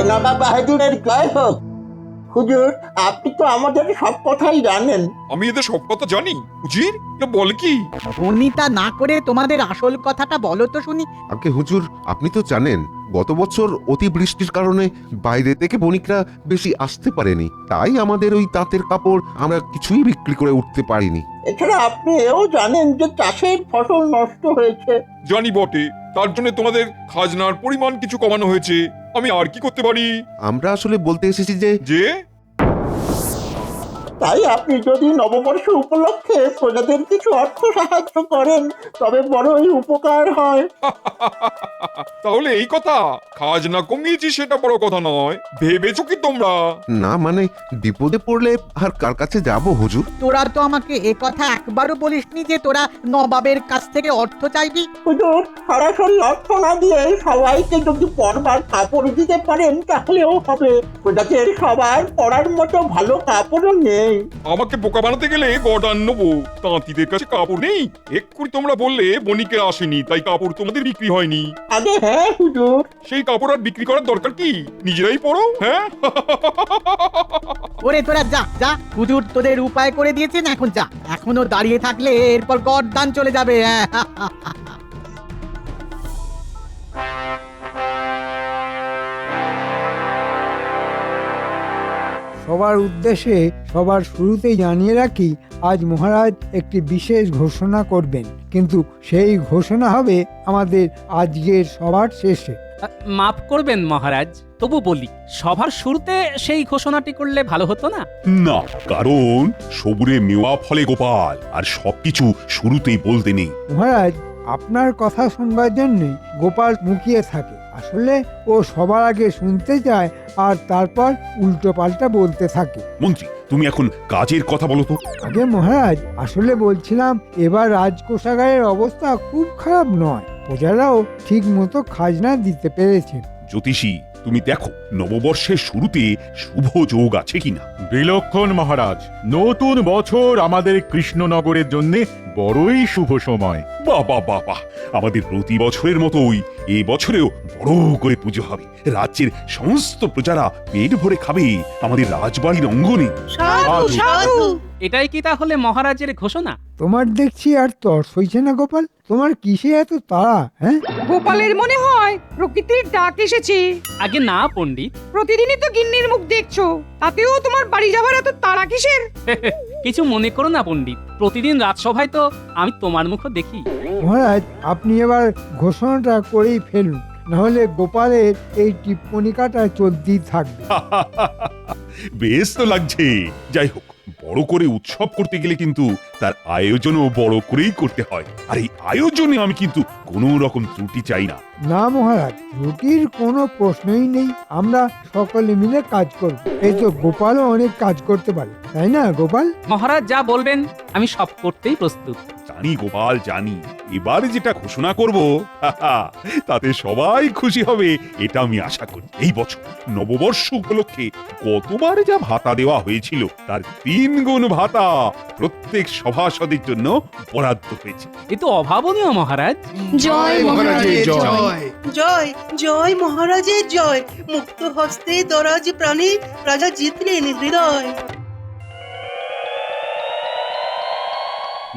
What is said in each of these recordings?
নবাব বাহাদুরের জয় হোক। হুজুর, আপনি তো আমাদের সব কথাই জানেন। আমি এদের সব কথা জানি। উজির বল কি? বনিতা না করে তোমাদের আসল কথাটা বলো তো শুনি। আগে হুজুর, আপনি তো জানেন গত বছর অতিবৃষ্টির কারণে বাইরে থেকে বণিকরা বেশি আসতে পারেনি, তাই আমাদের ওই তাঁতের কাপড় আমরা কিছুই বিক্রি করে উঠতে পারিনি। এছাড়া আপনি এও জানেন যে চাষের ফসল নষ্ট হয়েছে। জানি বটে, তার জন্য তোমাদের খাজনার পরিমাণ কিছু কমানো হয়েছে। আমি আর কি করতে পারি? আমরা আসলে বলতে এসেছি যে যে তাই আপনি যদি নববর্ষ উপলক্ষে প্রজাদের কিছু অর্থ সাহায্য করেন তবে বড়ই উপকার হয়। তাহলে এই কথা, খাজনা কমিয়েছি সেটা বড় কথা নয়, ভেবেছো কি তোমরা? না মানে বিপদে পড়লে আর কার কাছে যাব হুজুর? তোরা তো আমাকে এ কথা একবারও বলিসনি যে তোরা নবাবের কাছ থেকে অর্থ চাইবি। হুজুর, সরাসরি অর্থ না দিয়ে সবাইকে যদি পরবার কাপড় দিতে পারেন তাহলেও হবে। প্রজাদের সবার পরার মতো ভালো কাপড়ও নেই। আমাকে বোকা বানাতে গেলে গডান নেবো। তাঁতিদের কাছে কাপড় নেই? এক্ষুনি তোমরা বললে বণিকেরা আসেনি তাই কাপড় তোমাদের বিক্রি হয়নি। আগে হ্যাঁ হুজুর। সেই কাপড় আর বিক্রি করার দরকার কি? নিজেরাই পরো। হ্যাঁ ওরে তোরা যা যা, হুজুর তোদের উপায় করে দিয়েছেন, এখন যা। এখনো দাঁড়িয়ে থাকলে এরপর গরদান চলে যাবে। সবার উদ্দেশ্যে সবার শুরুতেই জানিয়ে রাখি, আজ মহারাজ একটি বিশেষ ঘোষণা করবেন, কিন্তু সেই ঘোষণা হবে আমাদের আজকের সবার শেষে। মাফ করবেন মহারাজ, তবু বলি, সবার শুরুতে সেই ঘোষণাটি করলে ভালো হতো না? না, কারণ সবুরে মেওয়া ফলে গোপাল, আর সবকিছু শুরুতেই বলতে নেই। মহারাজ, আপনার কথা শুনবার জন্যই গোপাল মুখিয়ে থাকে। আসলে ও সবার আগে শুনতে চায় আর তারপর উল্টো পাল্টা বলতে থাকে। মন্ত্রী, তুমি এখন কাজের কথা বলো তো। আগে মহারাজ, আসলে বলছিলাম এবার রাজকোষাগারের অবস্থা খুব খারাপ নয়, প্রজারাও ঠিক মতো খাজনা দিতে পেরেছে। জ্যোতিষী, তুমি দেখো নববর্ষের শুরুতে শুভ যোগ আছে কিনা। বিলক্ষণ মহারাজ, নতুন বছর আমাদের কৃষ্ণনগরের জন্য বড়ই শুভ সময়। বাহ বাহ বাহ বাহ, আমাদের প্রতি বছরের মতোই এই বছরেও বড় করে পুজো হবে। রাজ্যের সমস্ত প্রজারা পেট ভরে খাবে আমাদের রাজবাড়ির অঙ্গনে। এটাই কি তাহলে মহারাজের ঘোষণা? তোমার দেখছি আর তর্স হইছে না গোপাল, তোমার কিসে এত তাড়া? হ্যাঁ, গোপালের মনে হয় প্রকৃতির ডাক এসেছে। আগে না পণ্ডিত, প্রতিদিনই তো গিন্নির মুখ দেখছো, তাতেও তোমার বাড়ি যাবার এত তাড়া কিসের? কিছু মনে করো না পণ্ডিত, প্রতিদিন রাজসভায় তো আমি তোমার মুখও দেখি। মহারাজ, আপনি এবার ঘোষণাটা করেই ফেলুন, নাহলে গোপালের এই টিপ্পণিকাটা চলতেই থাকবে। বেশ তো লাগছে। যাই হোক, বড় করে উৎসব করতে গেলে কিন্তু তার আয়োজনও বড় করেই করতে হয়, আর এই আয়োজনে আমি কিন্তু কোনো রকম ত্রুটি চাই না। না মহারাজ, রুটির কোনো প্রশ্নই নেই, আমরা সকলে মিলে কাজ করব। এই তো গোপালও অনেক কাজ করতে পারে, তাই না গোপাল? মহারাজ যা বলবেন আমি সব করতেই প্রস্তুত। জানি গোপাল, জানি। এবার যেটা ঘোষণা করব তাতে সবাই খুশি হবে, এটা আমি আশা করি। এই বছর নববর্ষ উপলক্ষে গতবার যা ভাতা দেওয়া হয়েছিল তার 3 গুণ ভাতা প্রত্যেক সভাসদের জন্য বরাদ্দ হয়েছে। এ তো অভাবনীয় মহারাজ। জয় মহারাজের জয়। জয় জয় মহারাজের জয়। মুক্ত হস্তে দরাজ প্রাণে রাজা জিতলেন হৃদয়।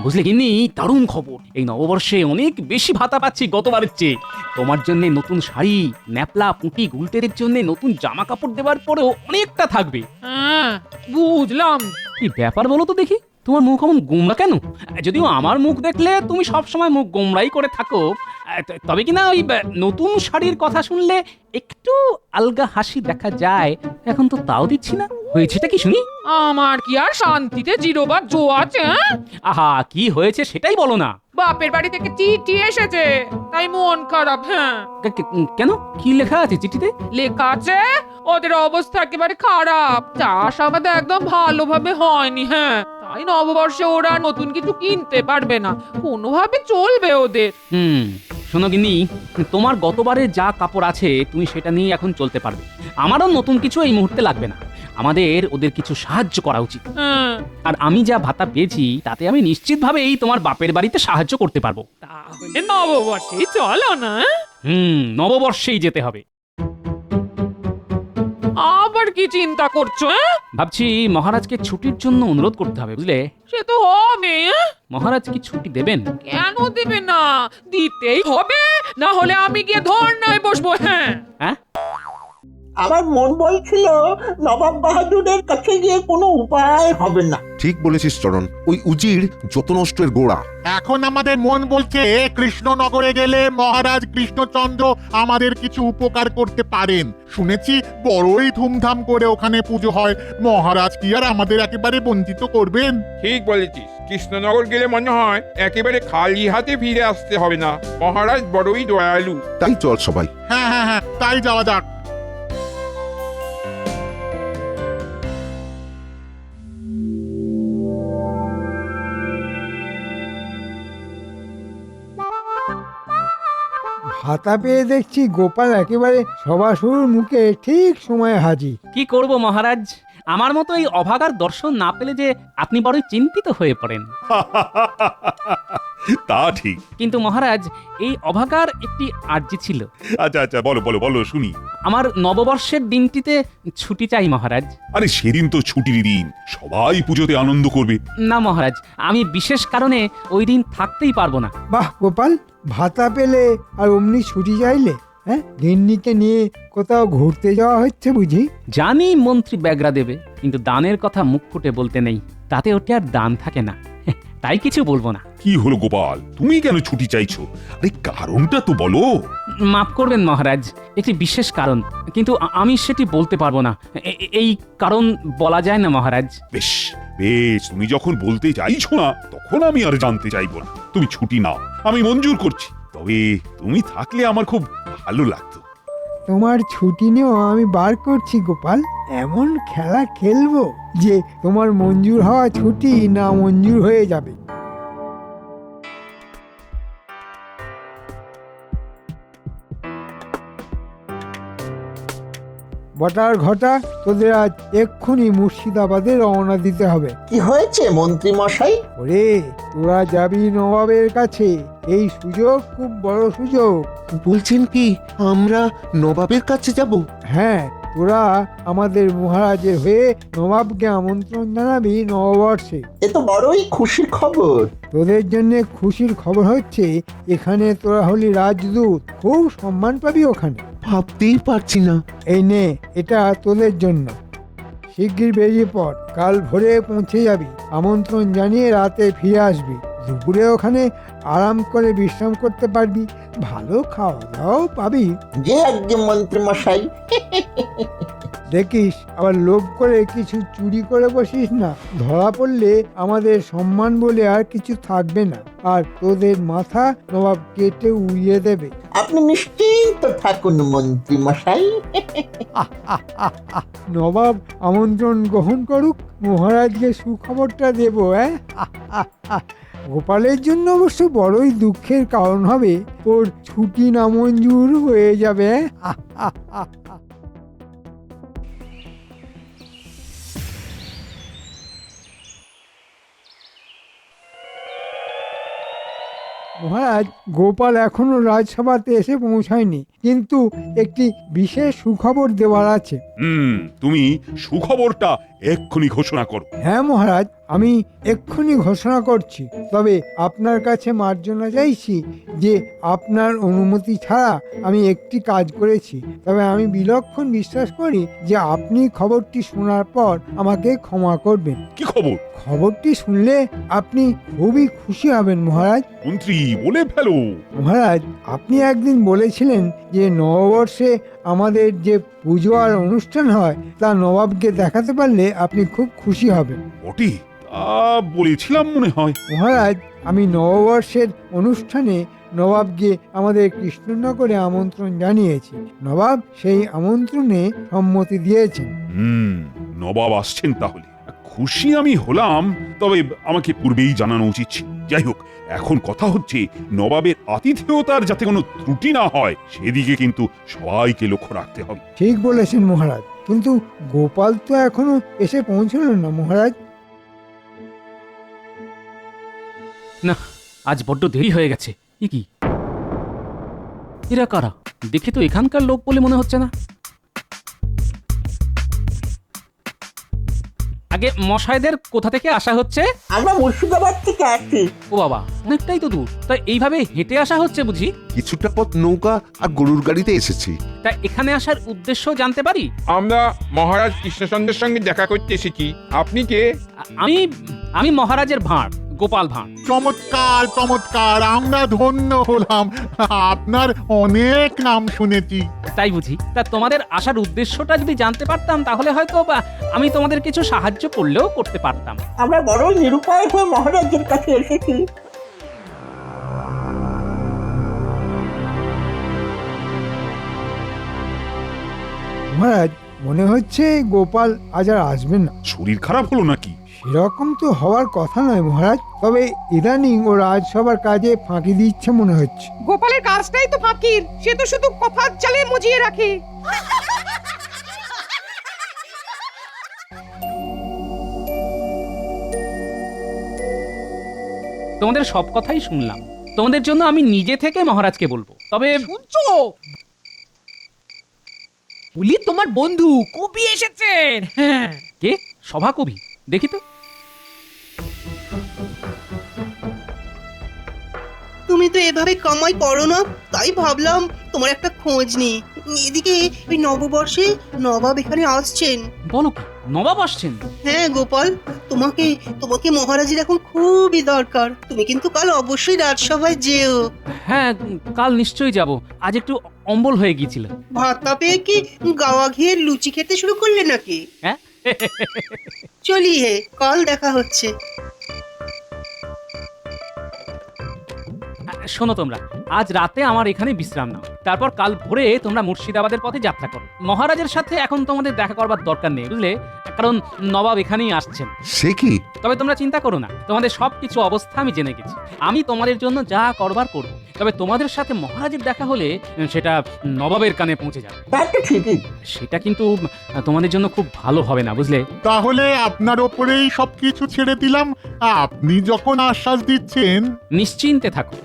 বুঝলে গিন্নি, দারুণ খবর, এই নববর্ষে অনেক বেশি ভাতা পাচ্ছি গতবারের চেয়ে। তোমার জন্য নতুন শাড়ি, ন্যাপলা, পুঁটি, গুলটেদের জন্য নতুন জামা কাপড় দেওয়ার পরেও অনেকটা থাকবে। হ্যাঁ, বুঝলাম। কি ব্যাপার বলো তো দেখি, তোমার মুখ এমন গোমরা কেন? যদিও আমার মুখ দেখলে তুমি সব সময় মুখ গোমরাই করে থাকো, তবে কিনা ওই নতুন শাড়ির কথা শুনলে একটু আলগা হাসি দেখা যায়। এখন তো তাও দিচ্ছি না, হয়েছেটা কি শুনি? আমার কি আর শান্তিতে জিরোবার জো আছে? আহা, কি হয়েছে সেটাই বলো না। বাপের বাড়ি থেকে চিঠি এসেছে, তাই মন খারাপ। হ্যাঁ, কেন, কি লেখা আছে চিঠিতে? লেখা আছে ওদের অবস্থা একেবারে খারাপ, চাষ আবাদ একদম ভালোভাবে হয়নি। হ্যাঁ, তাই নববর্ষে ওরা নতুন কিছু কিনতে পারবে না, কোনোভাবে চলবে ওদের। শোনো গিন্নি, তোমার গতবারে যা কাপড় আছে তুমি সেটা নিয়ে এখন চলতে পারবে। আমারও নতুন কিছু এই মুহূর্তে লাগবে না। আমাদের ওদের কিছু সাহায্য করা উচিত। হ্যাঁ, আর আমি যা ভাতা পেয়েছি তাতে আমি নিশ্চিতভাবেই তোমার বাপের বাড়িতে সাহায্য করতে পারবো। তাহলে নববর্ষে চলো না। নববর্ষেই যেতে হবে। আবার কি চিন্তা করছো? ভাবছি মহারাজকে ছুটির জন্য অনুরোধ করতে হবে, বুঝলে? সে তো হবে। মহারাজ কি ছুটি দেবেন? কেন দেবে না? দিতেই হবে, না হলে আমি গিয়ে ধর্নায় বসবো। হ্যাঁ, হ্যাঁ, আমার মন বলছিল নবাব বাহাদুরের কাছে গিয়ে কোনো উপায় হবে না। ঠিক বলেছিস চরণ, ওই উজির যত নষ্টের গোড়া। এখন আমাদের মন বলছে কৃষ্ণনগরে গেলে মহারাজ কৃষ্ণচন্দ্র আমাদের কিছু উপকার করতে পারেন। শুনেছি বড়ই ধুমধাম করে ওখানে পুজো হয়। মহারাজ কি আর আমাদের একেবারে বঞ্চিত করবেন? ঠিক বলেছিস, কৃষ্ণনগর গেলে মনে হয় একেবারে খালি হাতে ফিরে আসতে হবে না। মহারাজ বড়ই দয়ালু। তাই চল সবাই। হ্যাঁ হ্যাঁ হ্যাঁ, তাই যাওয়া যাক। ভাতা পেয়ে দেখছি গোপাল একেবারে সভা শুরুর মুখে ঠিক সময়ে হাজির। কি করব মহারাজ, আমার মতো এই অভাগার দর্শন না পেলে যে আপনি বড়ই চিন্তিত হয়ে পড়েন। তা ঠিক। কিন্তু মহারাজ, এই অভাগার একটি আর্জি ছিল। আচ্ছা আচ্ছা, বলো বলো বলো শুনি। আমার নববর্ষের দিনটিতে ছুটি চাই মহারাজ। আরে সেদিন তো ছুটির দিন, সবাই পুজোতে আনন্দ করবে। না মহারাজ, আমি বিশেষ কারণে ওই দিন থাকতেই পারবো না। বাহ গোপাল, ভাতা পেলে আর অমনি ছুটি চাইলে? হ্যাঁ, গিন্নিকে নিয়ে কোথাও ঘুরতে যাওয়া হচ্ছে বুঝি? জানি মন্ত্রী ব্যাগরা দেবে, কিন্তু দানের কথা মুখ ফুটে বলতে নেই, তাতে ওটা আর দান থাকে না। তাই কিছু বলবো না। কি হলো গোপাল, তুমি কেন ছুটি চাইছো? আরে কারণটা তো বলো। মাফ করবেন মহারাজ, একটি বিশেষ কারণ, কিন্তু আমি সেটি বলতে পারবো না। এই কারণ বলা যায় না মহারাজ। বেশ বেশ, তুমি যখন বলতে চাইছো না তখন আমি আর জানতে চাইবো না। তুমি ছুটি নাও, আমি মঞ্জুর করছি। তবে তুমি থাকলে আমার খুব ভালো লাগতো। তোমার ছুটি নিয়েও আমি বার করছি গোপাল। এমন খেলা খেলবো যে তোমার মঞ্জুর হওয়া ছুটি না মঞ্জুর হয়ে যাবে। বটার ঘটা, তোদের আজ এক্ষুনি মুর্শিদাবাদে রওনা দিতে হবে। কি হয়েছে মন্ত্রী মশাই? ওরে, তোরা যাবি নবাবের কাছে। এই সুযোগ খুব বড় সুযোগ। বলছেন কি আমরা নবাবের কাছে যাব? হ্যাঁ, তোরা আমাদের মহারাজের হয়ে নবাবকে আমন্ত্রণ জানাবি নববর্ষে। এ তো বড়ই খুশির খবর। তোদের জন্য খুশির খবর হচ্ছে এখানে তোরা হলি রাজদূত, খুব সম্মান পাবি ওখানে। ভাবতেই পারছি না। এই নে, এটা তোদের জন্য। শিগগির বেরিয়ে পড়, কাল ভোরে পৌঁছে যাবি। আমন্ত্রণ জানিয়ে রাতে ফিরে আসবি। দুপুরে ওখানে আরাম করে বিশ্রাম করতে পারবি, ভালো খাওয়া দাওয়াও পাবি। যে একজন মন্ত্রী মশাই। দেখিস আবার লোভ করে কিছু চুরি করে বসিস না। ধরা পড়লে আমাদের সম্মান বলে আর কিছু থাকবে না, আর তোদের মাথা নবাব কেটে উড়িয়ে দেবে। আপনি নিশ্চিন্ত থাকুন মন্ত্রী মশাই। নবাব আমন্ত্রণ গ্রহণ করুক, মহারাজকে সুখবরটা দেব। গোপালের জন্য অবশ্য বড়ই দুঃখের কারণ হবে, ওর ছুটি নামঞ্জুর হয়ে যাবে। মহারাজ, গোপাল এখনো রাজসভাতে এসে পৌঁছায়নি, কিন্তু একটি বিশেষ সুখবর দেওয়ার আছে। তুমি সুখবরটা এক্ষুনি ঘোষণা করো। হ্যাঁ মহারাজ, আমি এক্ষুনি ঘোষণা করছি। তবে আপনার কাছে মার্জনা চাইছি যে আপনার অনুমতি ছাড়া আমি একটি কাজ করেছি। তবে আমি বিলক্ষণ বিশ্বাস করি যে আপনি খবরটি শোনার পর আমাকে ক্ষমা করবেন। কি খবর? খবরটি শুনলে আপনি খুবই খুশি হবেন মহারাজ। মন্ত্রী বলে ফেলো। মহারাজ, আপনি একদিন বলেছিলেন যে নববর্ষে আমাদের যে পুজো আর অনুষ্ঠান হয় তা নবাবকে দেখাতে পারলে আপনি খুব খুশি হবেন। ওটি বলেছিলাম মনে হয়। মহারাজ, আমি নববর্ষের অনুষ্ঠানে নবাবকে আমাদের কৃষ্ণনগরে আমন্ত্রণ জানিয়েছি। নবাব সেই আমন্ত্রণে সম্মতি দিয়েছেন। নবাব আসছেন তাহলে, খুশি আমি হলাম, তবে আমাকে পূর্বেই জানানো উচিত ছিল। যাই হোক, এখন কথা হচ্ছে নবাবের আতিথেয়তার যাতে কোনো ত্রুটি না হয় সেদিকে কিন্তু সবাইকে লক্ষ্য রাখতে হবে। ঠিক বলেছেন মহারাজ, কিন্তু গোপাল তো এখনো এসে পৌঁছল না মহারাজ। না, আজ বড্ড দেরি হয়ে গেছে। কি এরা কারা? দেখে তো এখানকার লোক বলে মনে হচ্ছে না। আগে মশাইদের কোথা থেকে আসা হচ্ছে? আমরা মুর্শিদাবাদ থেকে আসছি। ও বাবা, অনেকটাই তো দূর। তা এইভাবে হেঁটে আসা হচ্ছে বুঝি? কিছুটা পথ নৌকা আর গরুর গাড়িতে এসেছি। তা এখানে আসার উদ্দেশ্য জানতে পারি? আমরা মহারাজ কৃষ্ণচন্দ্রের সঙ্গে দেখা করতে এসেছি। আপনি কে? আমি মহারাজের ভাঁড়, গোপাল ভাঁড়। চমৎকার চমৎকার, আমরা ধন্য হলাম। আপনার অনেক নাম শুনেছি। তাই বুঝি? তা তোমাদের আসার উদ্দেশ্যটা যদি জানতে পারতাম তাহলে হয়তো আমি তোমাদের কিছু সাহায্য করলেও করতে পারতাম। আমরা বড় নিরুপায় হয়ে মহারাজের কাছে এসেছি। মহারাজ, মনে হচ্ছে গোপাল আজ আর আসবেন না। শরীর খারাপ হলো নাকি? সেরকম তো হওয়ার কথা নয় মহারাজ, তবে ইদানিং ও রাজসভার কাজে ফাঁকি দিচ্ছে মনে হচ্ছে। গোপালের কাজটাই তো ফাঁকির, সে তো শুধু কথার চালে মজিয়ে রাখে। তোমাদের সব কথাই শুনলাম। তোমাদের জন্য আমি নিজে থেকে মহারাজকে বলবো। তবে শুনছো? বলি তোমার বন্ধু কবি এসেছেন। হ্যাঁ। কে? সভাকবি? দেখি তো। তুমি তো এভাবে কামাই করো না, তাই ভাবলাম তোমার একটা খোঁজ নি। এদিকে ওই নববর্ষে নবাব এখানে আসছেন। বলো কি, নবাব আসছেন? হ্যাঁ গোপাল, তোমাকে তোমাকে মহারাজের এখন খুবই দরকার। তুমি কিন্তু কাল অবশ্যই রাজসভায় যেও। হ্যাঁ, কাল নিশ্চয়ই যাব। আজ একটু অম্বল হয়ে গিয়েছিল। ভাতটা পেয়ে কি গাওয়া ঘিয়ের লুচি খেতে শুরু করলে নাকি? হ্যাঁ। চলি হে, কাল দেখা হচ্ছে। শোনো তোমরা, আজ রাতে আমার এখানে বিশ্রাম নাও, তারপর কাল ভোরে তোমরা মুর্শিদাবাদের পথে যাত্রা করো। মহারাজের সাথে এখন তোমাদের দেখা করবার দরকার নেই, বুঝলে, কারণ নবাব এখানেই আসছেন। সে কি? তবে তোমরা চিন্তা করো না, তোমাদের সবকিছু অবস্থা আমি জেনে গেছি। আমি তোমাদের জন্য যা করবার করব। তবে তোমাদের সাথে মহারাজের দেখা হলে সেটা নবাবের কানে পৌঁছে যাবে। সেটা কিন্তু তোমাদের জন্য খুব ভালো হবে না, বুঝলে। তাহলে আপনার ওপরেই সবকিছু ছেড়ে দিলাম। আপনি যখন আশ্বাস দিচ্ছেন। নিশ্চিন্তে থাকো।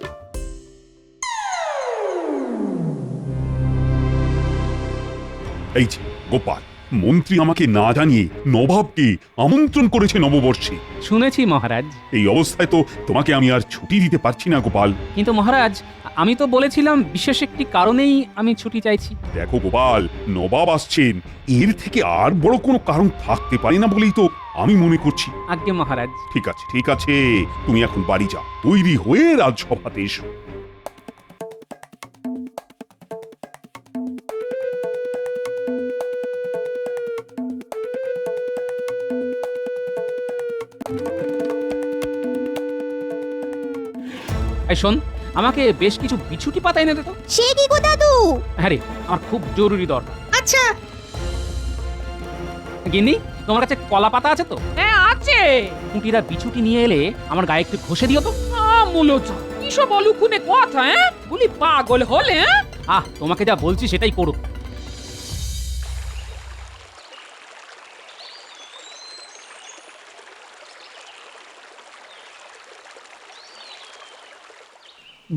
এই যে গোপাল, মন্ত্রী আমাকে না জানিয়ে নবাবকে আমন্ত্রণ করেছে নববর্ষে। শুনেছি মহারাজ। এই অবস্থায় তো তোমাকে আমি আর ছুটি দিতে পারছি না গোপাল। কিন্তু মহারাজ, আমি তো বলেছিলাম বিশেষ একটি কারণেই আমি ছুটি চাইছি। দেখো গোপাল, নবাব আসছেন, এর থেকে আর বড় কোনো কারণ থাকতে পারে না বলেই তো আমি মনে করছি। আজ্ঞে মহারাজ। ঠিক আছে ঠিক আছে, তুমি এখন বাড়ি যাও, তৈরি হয়ে রাজসভাতে এসো। এই শোন, আমাকে বেশ কিছু বিছুটি পাতা এনে দে তো। সে কি গো দাদু? হ্যাঁ রে, আমার খুব জরুরি দরকার। আচ্ছা। গিন্নি, তোমার কাছে কলা পাতা আছে তো? হ্যাঁ আছে। কুটিরা বিছুটি নিয়ে এলে আমার গায়ে একটু ঘষে দিও তো। মূলত কিসব অলুকুনে কথা, হ্যাঁ? বলি পাগল হলে? তোমাকে যা বলছি সেটাই করো।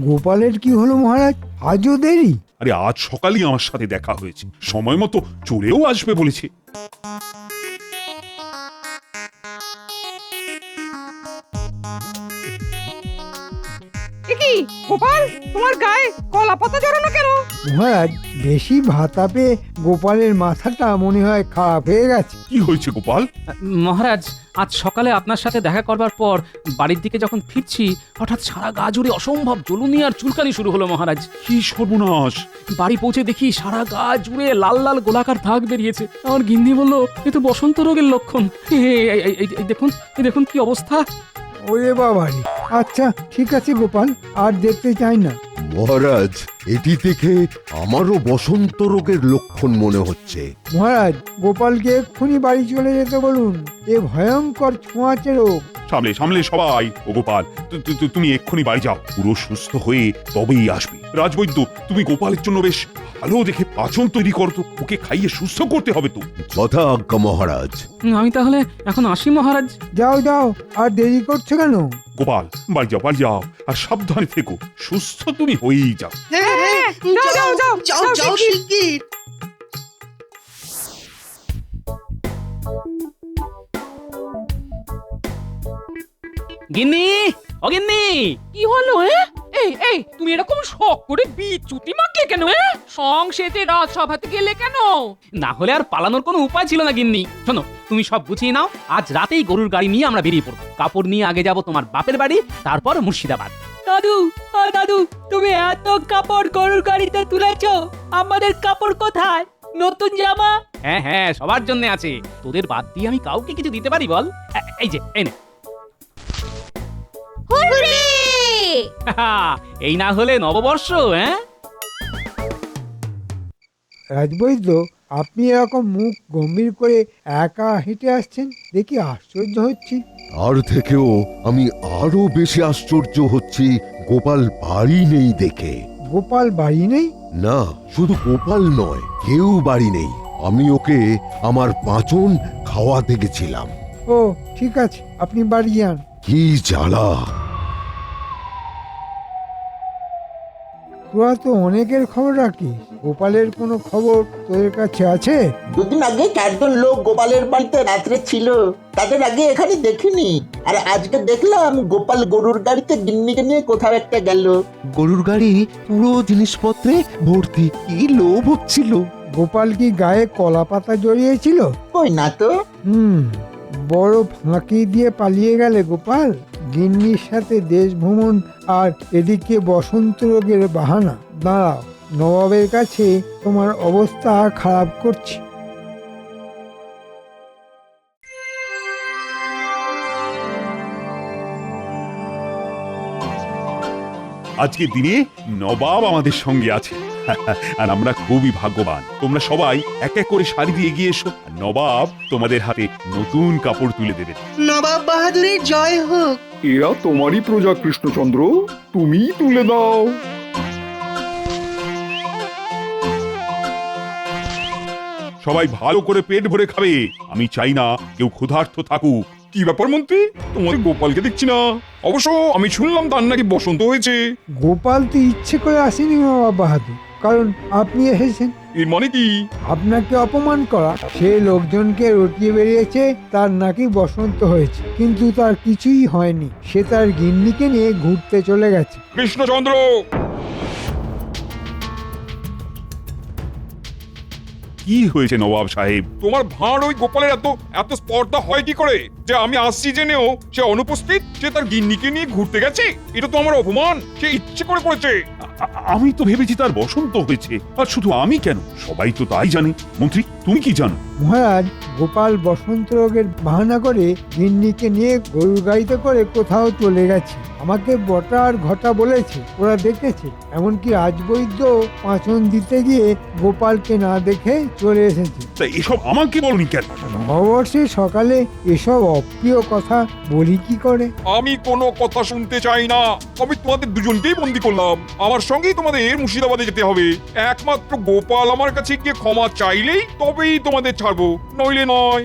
গোপালের কি হলো মহারাজ? আজও দেরি? আরে আজ সকালেই আমার সাথে দেখা হয়েছে, সময় মতো চলেও আসবে বলেছে। কি গোপাল, তোমার গায়ে কলা পাতা জড়ানো কেন? মহারাজ, বেশি ভাতা পেয়ে গোপালের মাথাটা মনে হয় খারাপ হয়ে গেছে। কি হয়েছে গোপাল? মহারাজ, আজ সকালে আপনার সাথে দেখা করবার পর বাড়ির দিকে যখন ফিরছি, হঠাৎ সারা গা জুড়ে অসম্ভব জ্বলুনি আর চুলকানি শুরু হলো মহারাজ। কি সর্বনাশ! বাড়ি পৌঁছে দেখি সারা গা জুড়ে লাল লাল গোলাকার দাগ বেরিয়েছে। আমার গিন্নি বলল, এ তো বসন্ত রোগের লক্ষণ। দেখুন দেখুন কি অবস্থা। ওরে বাবারে! আচ্ছা ঠিক আছে গোপাল, আর দেখতে চাই না। মহারাজ, এটি দেখে আমারও বসন্ত রোগের লক্ষণ মনে হচ্ছে। মহারাজ, গোপালকে এক্ষুনি বাড়ি চলে যেতে বলুন। এ ভয়ঙ্কর ছোঁয়াচে রোগ। সামলে সামলে সবাই। ও গোপাল, তুমি এক্ষুনি বাড়ি যাও, পুরো সুস্থ হয়ে তবেই আসবে। রাজবৈদ্য, তুমি গোপালের জন্য বেশ ভালো দেখে পাচন তৈরি করো তো, ওকে খাইয়ে সুস্থ করতে হবে তো। যথা আজ্ঞা মহারাজ। আমি তাহলে এখন আসি মহারাজ। যাও যাও, আর দেরি করছো কেন? গোপাল, বাড়ি যাও, বাড়ি যাও, আর সাবধানে থেকো, সুস্থ তুমি হয়েই যাও। হ্যাঁ হ্যাঁ, যাও যাও যাও যাও শিগগির। গিন্নি, ও গিন্নি, কি হলো? এই তুমি এরকম শখ করে বিচুটি মারলে কেন? সংসেতে রাজসভাতে গেলে কেন? না হলে আর পালানোর কোনো উপায় ছিল না গিন্নি। শোনো, তুমি সব গুছিয়ে নাও, আজ রাতেই গরুর গাড়ি নিয়ে আমরা বেরিয়ে পড়বো। কাপড় নিয়ে আগে যাব তোমার বাপের বাড়ি, তারপর মুর্শিদাবাদ। দাদু, দাদু, তুমি এত কাপড় গরুর গাড়িতে তুলেছো, আমাদের কাপড় কোথায়? নতুন জামা? হ্যাঁ হ্যাঁ, সবার জন্য আছে। তোদের বাদ দিয়ে আমি কাউকে কিছু দিতে পারি বল? এই যে, এই নে। এই না হলে নববর্ষ। হ্যাঁ রাজবৈদ্য, আপনি এরকম মুখ গম্ভীর করে একা হেঁটে আসছেন দেখি আশ্চর্য হচ্ছি। তার থেকেও আমি আরো বেশি আশ্চর্য হচ্ছি গোপাল বাড়ি নেই দেখে। গোপাল বাড়ি নেই? না, শুধু গোপাল নয়, কেউ বাড়ি নেই। আমি ওকে আমার পাঁচন খাওয়াতে গেছিলাম। ও ঠিক আছে, আপনি বাড়ি যান। কি জ্বালা! তোরা তো অনেকের খবর রাখিস, গোপালের কোনো খবর তোদের কাছে আছে? দুদিন আগে 4 জন লোক গোপালের বাড়িতে রাত্রে ছিল, তাদের আগে এখানে দেখিনি। আর আজকে দেখলাম গোপাল গরুর গাড়িতে গিন্নিকে নিয়ে কোথাও একটা গেল। গরুর গাড়ি পুরো জিনিসপত্রে ভর্তি, কি লোভ হচ্ছিল। গোপাল কি গায়ে কলা পাতা জড়িয়েছিল? কই না তো। বড় ফাঁকি দিয়ে পালিয়ে গেলে গোপাল। গিন্নির সাথে দেশ ভ্রমণ, আর এদিকে বসন্ত রোগের বাহানা। দাঁড়াও, নবাবের কাছে তোমার অবস্থা খারাপ করছি। আজকের দিনে নবাব আমাদের সঙ্গে আছে, আর আমরা খুবই ভাগ্যবান। তোমরা সবাই এক এক করে শাড়ি দিয়ে এগিয়ে এসো, আর নবাব তোমাদের হাতে নতুন কাপড় তুলে দেবেন। নবাব বাহাদুরের জয় হোক। এরা তোমারই প্রজা কৃষ্ণচন্দ্র, তুমি তুলে দাও। সবাই ভালো করে পেট ভরে খাবে, আমি চাই না কেউ ক্ষুধার্ত থাকুক। কি ব্যাপার মন্ত্রী, তোমাদের গোপালকে দেখছি না? অবশ্য আমি শুনলাম তার নাকি বসন্ত হয়েছে। গোপাল তো ইচ্ছে করে আসেনি নবাব বাহাদুর, কারণ আপনি এসেছেন। এর মানে কি? আপনাকে অপমান করা। সে লোকজনকে রটিয়ে বেরিয়েছে তার নাকি বসন্ত হয়েছে, কিন্তু তার কিছুই হয়নি। সে তার গিন্নিকে নিয়ে ঘুরতে চলে গেছে। কৃষ্ণচন্দ্র, কি হয়েছে নবাব সাহেব? তোমার ভাঁড় ওই গোপালের এত স্পর্ধা হয় কি করে যে আমি আসছি জেনেও সে অনুপস্থিত, সে তার গিন্নিকে নিয়ে ঘুরতে গেছে? এটা তো আমার অপমান, সে ইচ্ছে করে করেছে। আমি তো ভেবেছি তার বসন্ত হয়েছে, আর শুধু আমি কেন, সবাই তো তাই জানে। মন্ত্রী, তুমি কি জানো? মহারাজ, গোপাল বসন্ত রোগের বাহানা করে গিন্নিকে নিয়ে গরুর গাড়িতে করে কোথাও চলে গেছে। আমাকে বটা আর ঘটা বলেছে, ওরা দেখেছে। এমনকি রাজবৈদ্য পাঁচন দিতে গিয়ে গোপালকে না দেখে চলে এসেছে। তা এসব আমাকে বলনি কেন? নববর্ষে সকালে এসব অপ্রিয় কথা বলি কি করে? আমি কোনো কথা শুনতে চাই না। আমি তোমাদের দুজনকেই বন্দি করলাম, আমার সঙ্গেই তোমাদের মুর্শিদাবাদে যেতে হবে। একমাত্র গোপাল আমার কাছে গিয়ে ক্ষমা চাইলেই তবেই তোমাদের ছাড়বো, নইলে নয়।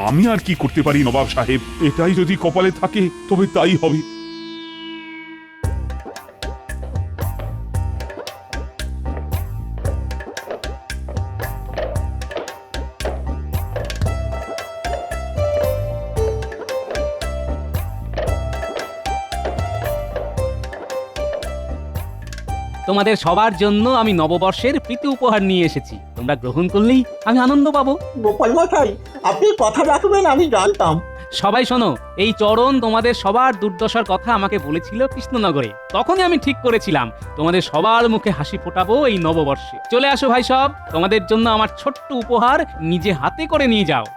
আমি আর কি করতে পারি নবাব সাহেব? এটাই যদি কপালে থাকে তবে তাই হবে। তোমাদের সবার জন্য আমি নববর্ষের প্রীতি উপহার নিয়ে এসেছি। তোমরা গ্রহণ করলেই আমি আনন্দ পাবো। গোপাল মশাই, আপনি কথা রাখবেন আমি জানতাম। সবাই শোনো, এই চরণ তোমাদের সবার দুর্দশার কথা আমাকে বলেছিল কৃষ্ণনগরে। তখনই আমি ঠিক করেছিলাম তোমাদের সবার মুখে হাসি ফোটাবো এই নববর্ষে। চলে আসো ভাই সব, তোমাদের জন্য আমার ছোট্ট উপহার নিজে হাতে করে নিয়ে যাও।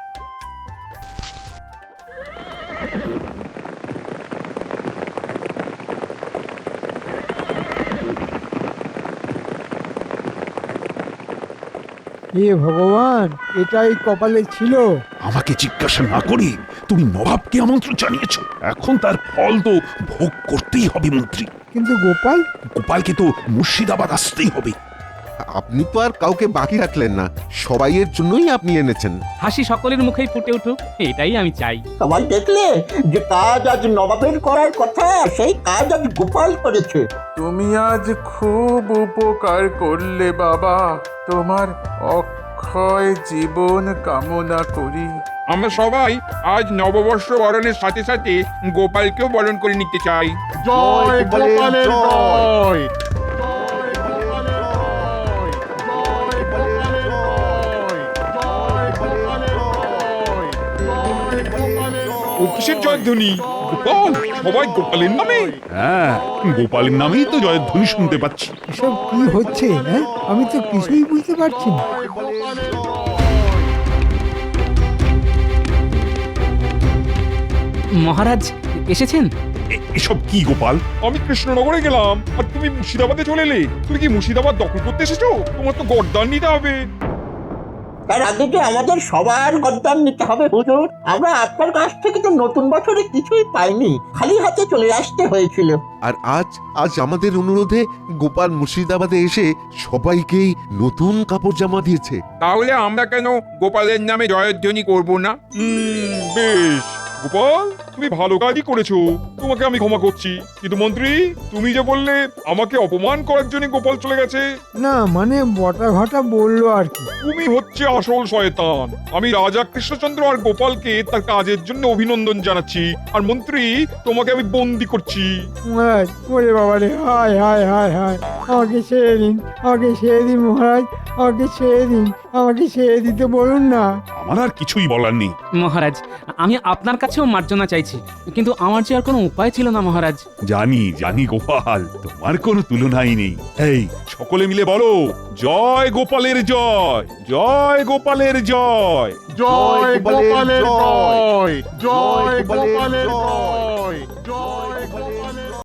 হে ভগবান, এটাই কপালে ছিল। আমাকে জিজ্ঞাসা না করে তুমি নবাবকে আমন্ত্রণ জানিয়েছো, এখন তার ফল তো ভোগ করতেই হবে মন্ত্রী। কিন্তু গোপাল? গোপালকে তো মুর্শিদাবাদ আসতেই হবে। আপনি তো আর কাউকে বাকি রাখলেন না, সবাইয়ের জন্যই আপনি এনেছেন। হাসি সকলের মুখেই ফুটে উঠুক, এটাই আমি চাই। সবাই দেখলে যে কাজ আজ নবাবের করার কথা, সেই কাজ আজ গোপাল করেছে। তুমি আজ খুব উপকার করলে বাবা, তোমার অক্ষয় জীবন কামনা করি। আমরা সবাই আজ নববর্ষ বরণের সাথে সাথে গোপালকেও বরণ করে নিতে চাই। জয় গোপালের জয়। ও কিসের জয়ধ্বনি? গোপাল, সবাই গোপালের নামে? হ্যাঁ, গোপালের নামেই তো জয়ধ্বনি শুনতে পাচ্ছি। এসব কি হচ্ছে? হ্যাঁ, আমি তো কিছুই বুঝতে পারছি না। মহারাজ এসেছেন? এসব কি গোপাল? আমি কৃষ্ণনগরে গেলাম আর তুমি মুর্শিদাবাদে চলে এলে। তুমি কি মুর্শিদাবাদ দখল করতে এসেছো? তোমার তো গর্দান নিতে হবে। তার আগে যে আমাদের সবার গদ্দান নিতে হবে হুজুর। আমরা আপনার কাছ থেকে তো নতুন বছরে কিছুই পাইনি, খালি হাতে চলে আসতে হয়েছিল। আর আজ আমাদের অনুরোধে গোপাল মুর্শিদাবাদে এসে সবাইকেই নতুন কাপড় জামা দিয়েছে। তাহলে আমরা কেন গোপালের নামে জয়ধ্বনি করব না? বেশ গোপাল, তুমি ভালো কাজই করেছো, তোমাকে আমি ক্ষমা করছি। কিন্তু মন্ত্রী, তুমি যে বললে আমাকে অপমান করার জন্য গোপাল চলে গেছে। না মানে বটা ঘটা বললো আর কি। তুমি হচ্ছে আসল শয়তান। আমি রাজা কৃষ্ণচন্দ্র আর গোপালকে তার কাজের জন্য অভিনন্দন জানাচ্ছি, আর মন্ত্রী তোমাকে আমি বন্দি করছি। মহারাজ, ওরে বাবা রে, হায় হায় হায় হায়, আমাকে ছেড়ে দিন, আমাকে ছেড়ে দিন মহারাজ, আমাকে ছেড়ে দিন, আমাকে ছেড়ে দিতে বলুন না। আমার আর কিছুই বলার নেই মহারাজ, আমি আপনার কাছেও মার্জনা চাইছি, কিন্তু আমার যে আর কোনো উপায় ছিল না মহারাজ। জানি জানি গোপাল, তোমার কোনো তুলনাই নেই। এই সকলে মিলে বলো, জয় গোপালের জয়, জয় গোপালের জয়, জয় গোপালের জয়, জয় গোপালের জয়।